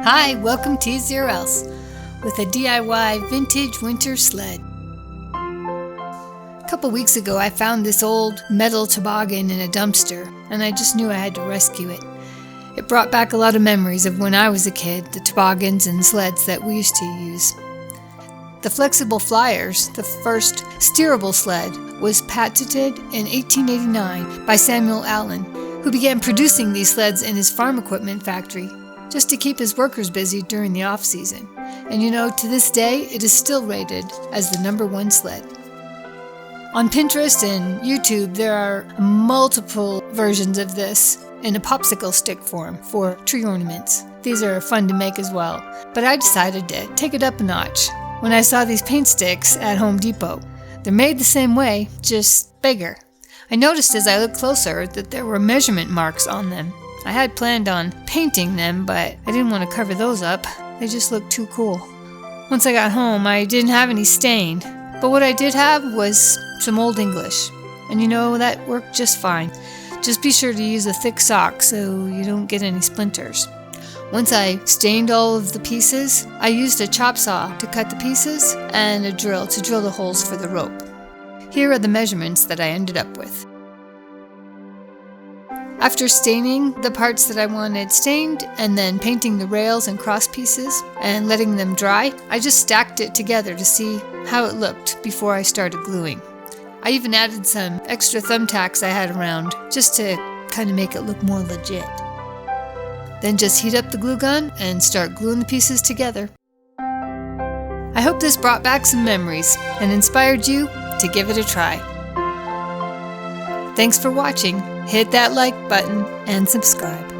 Hi, welcome to EasyOrElse with a DIY vintage winter sled. A couple weeks ago I found this old metal toboggan in a dumpster and I just knew I had to rescue it. It brought back a lot of memories of when I was a kid, the toboggans and sleds that we used to use. The Flexible Flyers, the first steerable sled, was patented in 1889 by Samuel Allen, who began producing these sleds in his farm equipment factory just to keep his workers busy during the off-season. And to this day, it is still rated as the #1 sled. On Pinterest and YouTube, there are multiple versions of this in a popsicle stick form for tree ornaments. These are fun to make as well, but I decided to take it up a notch when I saw these paint sticks at Home Depot. They're made the same way, just bigger. I noticed as I looked closer that there were measurement marks on them. I had planned on painting them, but I didn't want to cover those up. They just looked too cool. Once I got home, I didn't have any stain, but what I did have was some Old English. And that worked just fine. Just be sure to use a thick sock so you don't get any splinters. Once I stained all of the pieces, I used a chop saw to cut the pieces and a drill to drill the holes for the rope. Here are the measurements that I ended up with. After staining the parts that I wanted stained and then painting the rails and cross pieces and letting them dry, I just stacked it together to see how it looked before I started gluing. I even added some extra thumbtacks I had around just to kind of make it look more legit. Then just heat up the glue gun and start gluing the pieces together. I hope this brought back some memories and inspired you to give it a try. Thanks for watching. Hit that like button and subscribe.